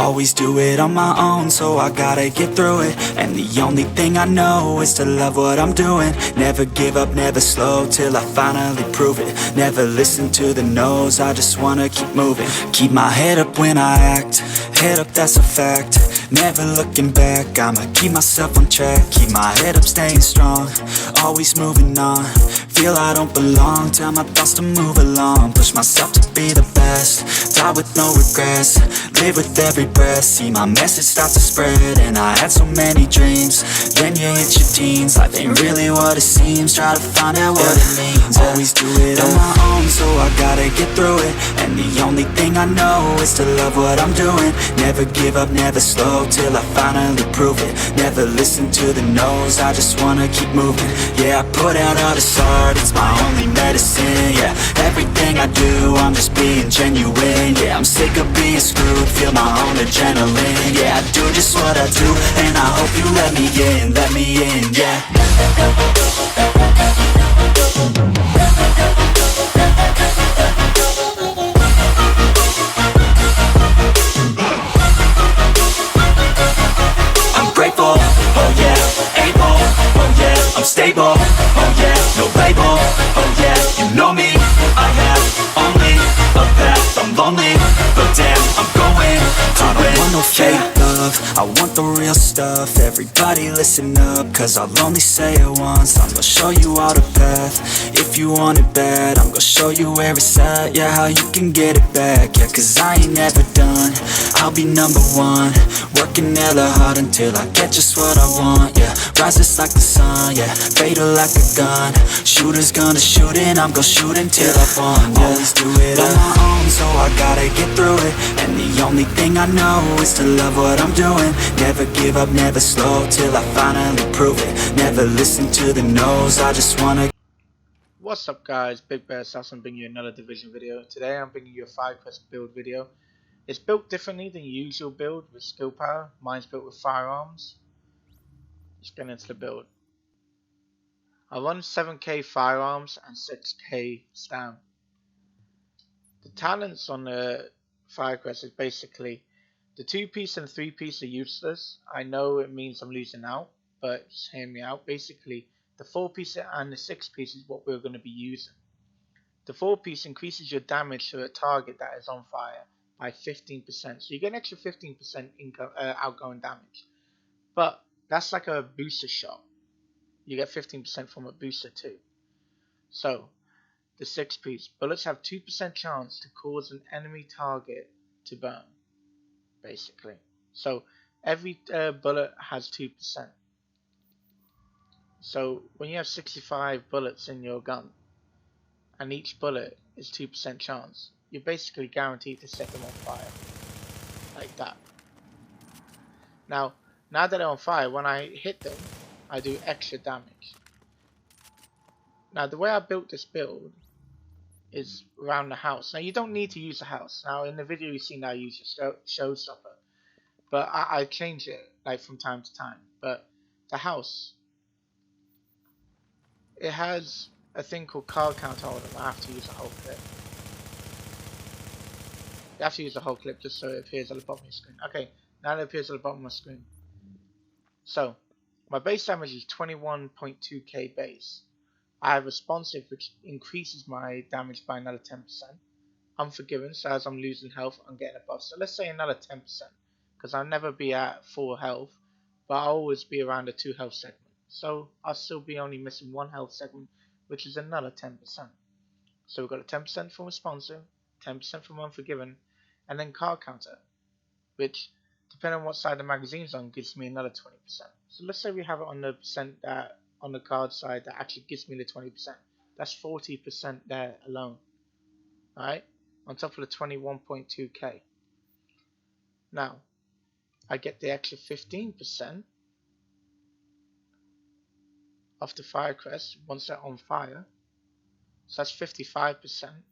Always do it on my own, so I gotta get through it. And the only thing I know is to love what I'm doing. Never give up, never slow, till I finally prove it. Never listen to the no's, I just wanna keep moving. Keep my head up when I act, head up, that's a fact. Never looking back, I'ma keep myself on track. Keep my head up, staying strong, always moving on. Feel I don't belong, tell my thoughts to move along. Push myself to be the best, die with no regrets. Live with every breath, see my message start to spread. And I had so many dreams, then you hit your teens. Life ain't really what it seems, try to find out what it means. Always do it on my own, so I gotta get through it. And the only thing I know is to love what I'm doing. Never give up, never slow, till I finally prove it. Never listen to the no's, I just wanna keep moving. Yeah, I put out all this art, it's my only medicine. Yeah, everything I do, I'm just being genuine. Yeah, I'm sick of being screwed, feel my own adrenaline. Yeah, I do just what I do, and I hope you let me in, yeah. I'm grateful, oh yeah, able, oh yeah, I'm stable, oh yeah, no label, oh yeah, you know me, I have only a path, I'm lonely, but damn, I'm going to win. I don't want no fake love, I want the real stuff. Everybody listen up, cause I'll only say it once. I'm gonna show you all the path, if you want it bad. I'm gonna show you where it's at, yeah, how you can get it back. Yeah, cause I ain't never done, I'll be number one. Working hella hard until I get just what I want, yeah. Rises like the sun, yeah, fatal like a gun. Shooter's gonna shoot and I'm gonna shoot until I won, yeah. Always do it on my own, so I gotta get through it. And the only thing I know is to love what I'm doing. Never give up, never slow, till I finally prove it. Never listen to the no's, I just wanna. What's up guys, BigBearAssassin bringing you another Division video. Today I'm bringing you a FireCrest build video. It's built differently than your usual build with skill power. Mine's built with firearms. Let's get into the build. I run 7k firearms and 6k stam. The talents on the FireCrest is basically the 2-piece and 3-piece are useless. I know it means I'm losing out, but just hear me out. Basically, the 4-piece and the 6-piece is what we're going to be using. The 4-piece increases your damage to a target that is on fire by 15%. So you get an extra 15% outgoing damage. But that's like a booster shot. You get 15% from a booster too. So the 6-piece bullets have 2% chance to cause an enemy target to burn. Basically. So every bullet has 2%. So when you have 65 bullets in your gun, and each bullet is 2% chance, you're basically guaranteed to set them on fire. Like that. Now that they're on fire, when I hit them, I do extra damage. Now the way I built this build is around the house. Now you don't need to use the house. Now in the video you've seen I use a showstopper. But I change it like from time to time. But the house, it has a thing called card count on it. I have to use a whole clip. You have to use the whole clip just so it appears at the bottom of your screen. Okay, now it appears at the bottom of my screen. So, my base damage is 21.2k base. I have responsive, which increases my damage by another 10%. Unforgiven, so as I'm losing health, I'm getting a buff. So let's say another 10%, because I'll never be at full health, but I'll always be around a 2 health segment. So I'll still be only missing 1 health segment, which is another 10%. So we've got a 10% from responsive, 10% from unforgiven, and then card counter, which, depending on what side the magazine's on, gives me another 20%. So let's say we have it on the percent that on the card side that actually gives me the 20%. That's 40% there alone. Alright? On top of the 21.2k. Now, I get the extra 15% of the FireCrest once they're on fire. So that's 55%.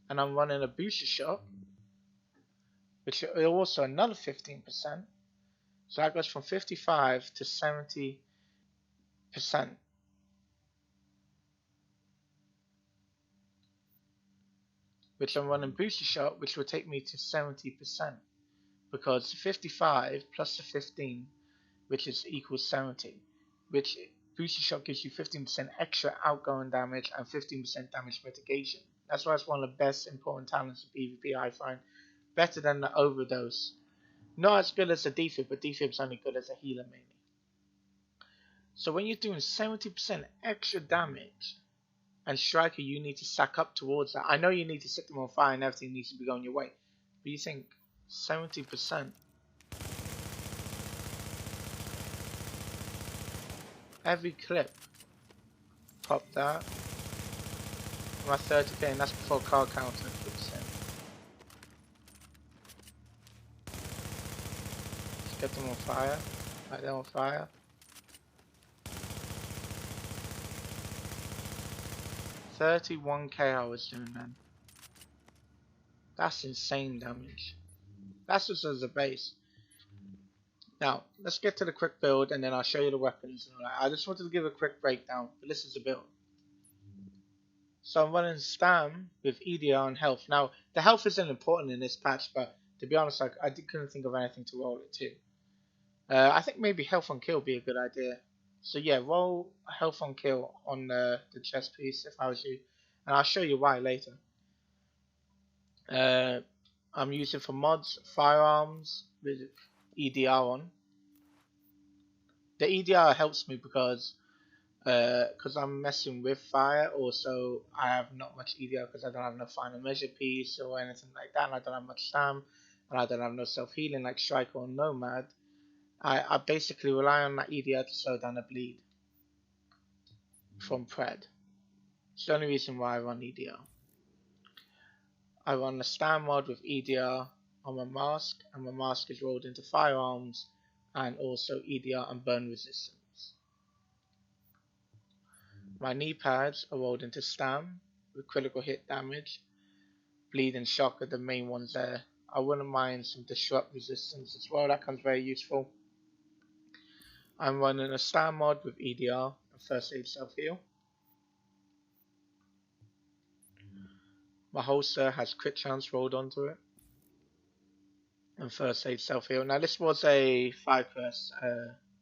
And I'm running a booster shot, which is also another 15%. So that goes from 55 to 70%. Which I'm running booster shot, which will take me to 70%. because 55 plus the 15, which is equals 70, which boosted shot gives you 15% extra outgoing damage and 15% damage mitigation. That's why it's one of the best important talents of PvP, I find. Better than the overdose. Not as good as the defib, but defib's only good as a healer mainly. So when you're doing 70% extra damage, and Striker, you need to stack up towards that. I know you need to set them on fire and everything needs to be going your way, but you think 70%. Every clip. Pop that. I'm at 30k and that's before car counter kicks in. Let's get them on fire. Right, they're on fire. 31k I was doing then. That's insane damage. That's just as a base. Now, let's get to the quick build and then I'll show you the weapons and all that. I just wanted to give a quick breakdown, but this is the build. So I'm running Stam with EDR and health. Now, the health isn't important in this patch, but to be honest, I couldn't think of anything to roll it to. I think maybe health on kill would be a good idea. So yeah, roll health on kill on the chest piece if I was you, and I'll show you why later. I'm using for mods firearms with EDR on. The EDR helps me because I'm messing with fire. Also, I have not much EDR because I don't have no final measure piece or anything like that, and I don't have much stam, and I don't have no self healing like Striker or Nomad. I basically rely on that EDR to slow down the bleed from Pred. It's the only reason why I run EDR. I run the Stam mod with EDR on my mask, and my mask is rolled into firearms and also EDR and burn resistance. My knee pads are rolled into Stam with critical hit damage. Bleed and shock are the main ones there. I wouldn't mind some disrupt resistance as well, that comes very useful. I'm running a Stam mod with EDR and first aid self heal. My holster has crit chance rolled onto it and first aid self heal. Now this was a FireCrest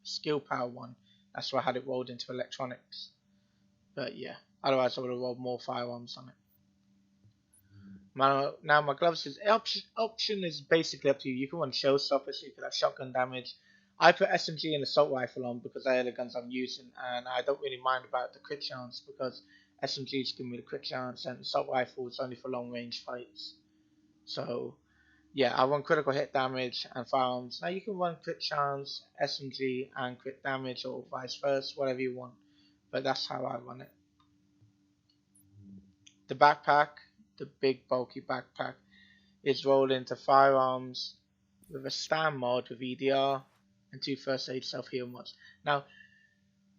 skill power one, that's why I had it rolled into electronics. But yeah, otherwise I would have rolled more firearms on it. Now my gloves is option is basically up to you. You can run showstoppers, you can have shotgun damage. I put SMG and assault rifle on because they are the guns I'm using, and I don't really mind about the crit chance because SMGs give me the crit chance and assault rifle is only for long range fights. So yeah, I run critical hit damage and firearms. Now you can run crit chance, SMG and crit damage or vice versa, whatever you want, but that's how I run it. The backpack, the big bulky backpack, is rolled into firearms with a Stam mod with EDR and 2 first aid self heal mods. Now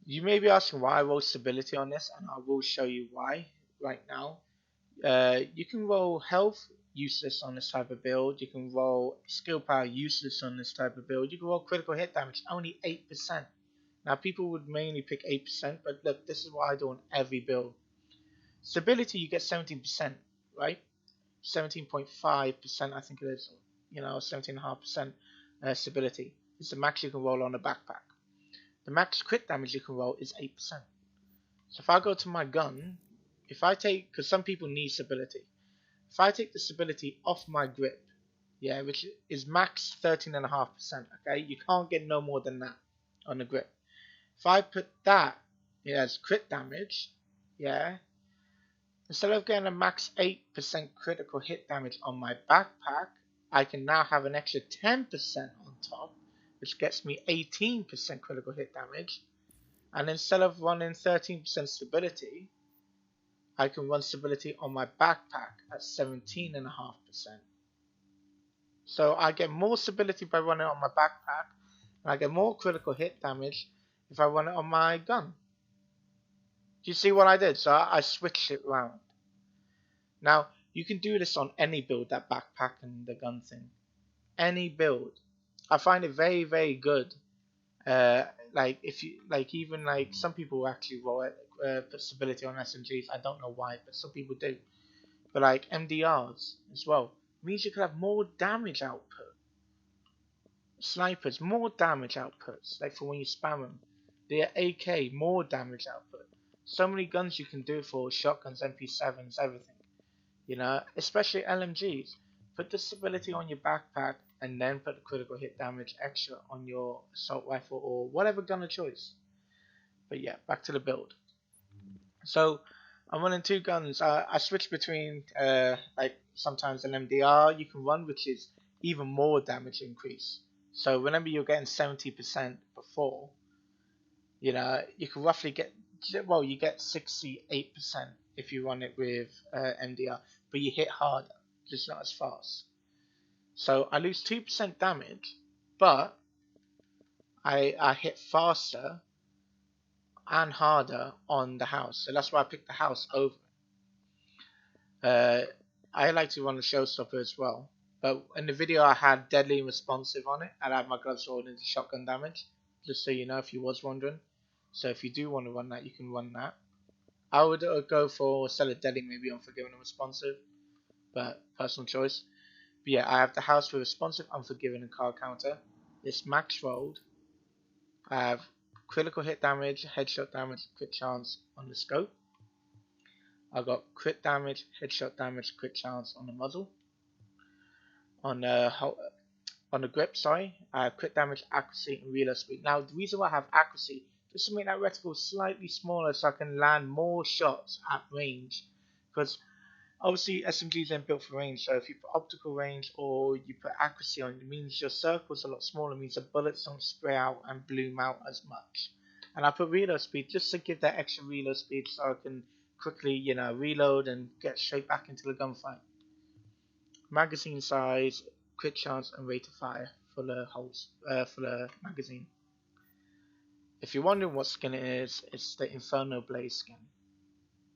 you may be asking why I roll stability on this, and I will show you why right now. You can roll health useless on this type of build, you can roll skill power useless on this type of build, you can roll critical hit damage only 8%. Now people would mainly pick 8%, but look, this is what I do on every build. Stability you get 17%, right? 17.5% I think it is, 17.5% stability. It's the max you can roll on a backpack. The max crit damage you can roll is 8%. So if I go to my gun, if I take, because some people need stability, if I take the stability off my grip, yeah, which is max 13.5%, okay, you can't get no more than that on the grip. If I put that as crit damage, yeah, instead of getting a max 8% critical hit damage on my backpack, I can now have an extra 10% on top, which gets me 18% critical hit damage. And instead of running 13% stability, I can run stability on my backpack at 17.5%. So I get more stability by running on my backpack, and I get more critical hit damage if I run it on my gun. Do you see what I did? So I switched it around. Now, you can do this on any build, that backpack and the gun thing. Any build. I find it very, very good. Even some people actually roll it, put stability on SMGs. I don't know why, but some people do. But like MDRs as well, it means you could have more damage output. snipers, more damage outputs, like for when you spam them. The AK, more damage output. So many guns you can do for shotguns, MP7s, everything. You know, especially LMGs. Put the stability on your backpack and then put the critical hit damage extra on your assault rifle or whatever gun of choice. But yeah, back to the build. So I'm running two guns. I switch between like sometimes an MDR you can run, which is even more damage increase. So remember you're getting 70% before. You know you can roughly get, well, you get 68% if you run it with MDR, but you hit harder, just not as fast. So I lose 2% damage, but I hit faster and harder on the house. So that's why I picked the house over. I like to run the showstopper as well. But in the video I had deadly and responsive on it. And I had my gloves rolled into shotgun damage. Just so you know if you was wondering. So if you do want to run that, you can run that. I would go for Stellar Deadly, maybe Unforgiving and Responsive. But personal choice. But yeah, I have the house with Responsive, Unforgiving and Card Counter. It's max rolled. I have critical hit damage, headshot damage, crit chance on the scope. I got crit damage, headshot damage, crit chance on the muzzle. On the grip, sorry, I have crit damage, accuracy, and reload speed. Now, the reason why I have accuracy is to make that reticle slightly smaller so I can land more shots at range. Because obviously SMGs ain't built for range, so if you put optical range or you put accuracy on, it means your circle's a lot smaller, it means the bullets don't spray out and bloom out as much. And I put reload speed just to give that extra reload speed so I can quickly, you know, reload and get straight back into the gunfight. Magazine size, crit chance, and rate of fire for the for the magazine. If you're wondering what skin it is, it's the Inferno Blaze skin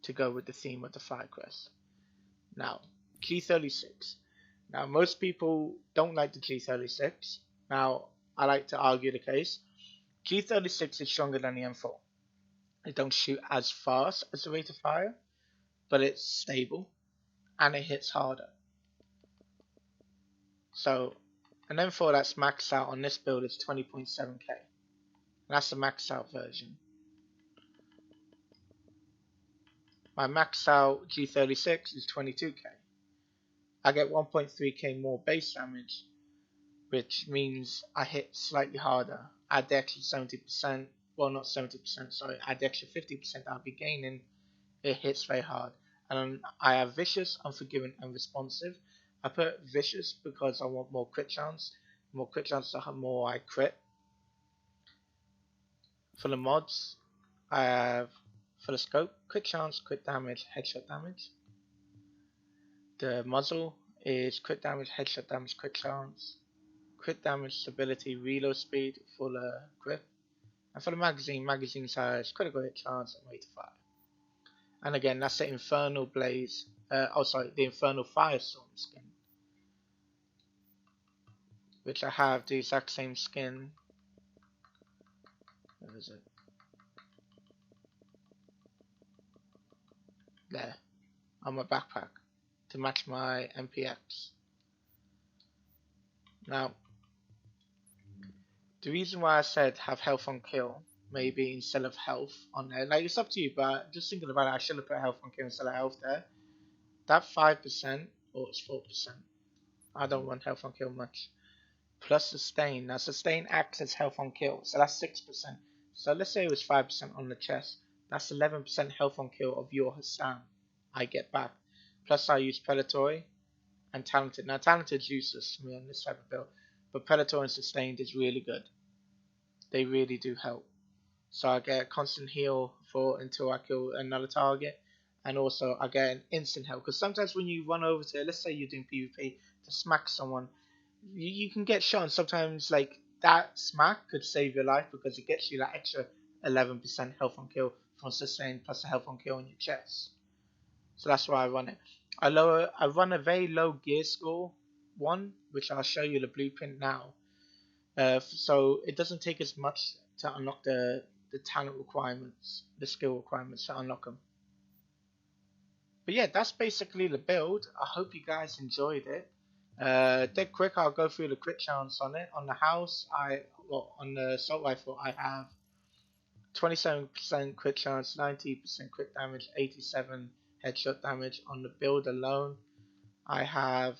to go with the theme of the FireCrest. Now, G36. Now, most people don't like the G36. Now, I like to argue the case. G36 is stronger than the M4. It don't shoot as fast as the rate of fire, but it's stable and it hits harder. So an M4 that's maxed out on this build is 20.7k. That's the maxed out version. My maxed out G36 is 22k. I get 1.3k more base damage, which means I hit slightly harder. Add the extra 70%, well not 70%, sorry, add the extra 50% I'll be gaining, it hits very hard. And I have Vicious, Unforgiving and Responsive. I put Vicious because I want more crit chance. More crit chance, the more I crit. For the mods, I have, for the scope, crit chance, crit damage, headshot damage. The muzzle is crit damage, headshot damage, crit chance, crit damage, stability, reload speed for the grip. And for the magazine size, critical hit chance, and rate of fire. And again, that's the Infernal Blaze, the Infernal FireStorm skin. Which I have the exact same skin. Where is it? There. On my backpack. To match my MPX. Now, the reason why I said have health on kill, maybe instead of health on there, like it's up to you, but just thinking about it, I should have put health on kill instead of health there. That 5%, or it's 4%. I don't want health on kill much. Plus sustain. Now sustain acts as health on kill, so that's 6%. So let's say it was 5% on the chest. That's 11% health on kill of your Hassan I get back. Plus I use predatory and talented. Now talented is useless to me on this type of build, but predatory and sustained is really good. They really do help. So I get a constant heal for until I kill another target, and also I get an instant health. Because sometimes when you run over to, let's say you're doing PvP to smack someone, you can get shot, and sometimes like that smack could save your life because it gets you that extra 11% health on kill from sustain plus the health on kill on your chest. So that's why I run it. I run a very low gear score one, which I'll show you the blueprint now. So it doesn't take as much to unlock the talent requirements, the skill requirements to unlock them. But yeah, that's basically the build. I hope you guys enjoyed it. Dead quick, I'll go through the crit chance on it. On the house, on the assault rifle, I have 27% crit chance, 90% crit damage, 87 headshot damage. On the build alone, I have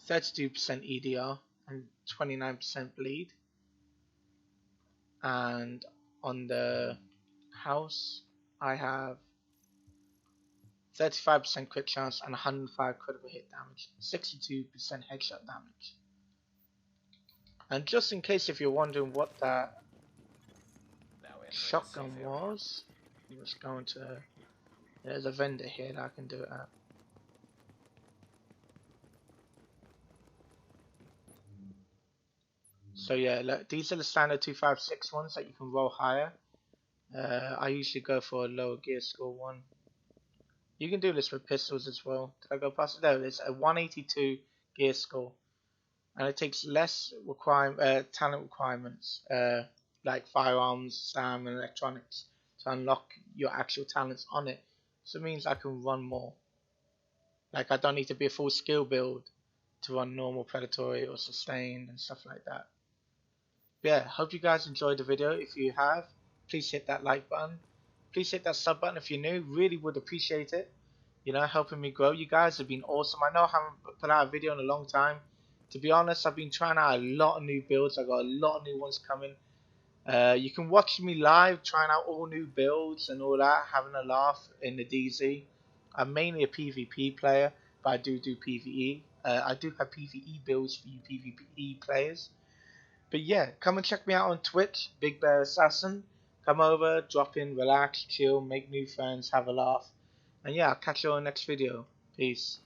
32% EDR and 29% bleed. And on the house, I have 35% crit chance and 105 critical hit damage, 62% headshot damage. And just in case if you're wondering what that shotgun was, let's go into, there's a vendor here that I can do it at. So yeah, look, these are the standard 256 ones that you can roll higher. I usually go for a lower gear score one. You can do this with pistols as well. Did I go past it? No, it's a 182 gear score, and it takes less talent requirements, like firearms, SAM, and electronics, to unlock your actual talents on it. So it means I can run more. Like I don't need to be a full skill build to run normal, predatory, or sustained and stuff like that. Yeah, hope you guys enjoyed the video. If you have, please hit that like button. Please hit that sub button if you're new. Really would appreciate it. You know, helping me grow. You guys have been awesome. I know I haven't put out a video in a long time. To be honest, I've been trying out a lot of new builds. I got a lot of new ones coming. You can watch me live trying out all new builds and all that, having a laugh in the DZ. I'm mainly a PvP player, but I do PvE. I do have PvE builds for you PvE players. But yeah, come and check me out on Twitch, BigBearAssassin. Come over, drop in, relax, chill, make new friends, have a laugh. And yeah, I'll catch you on the next video. Peace.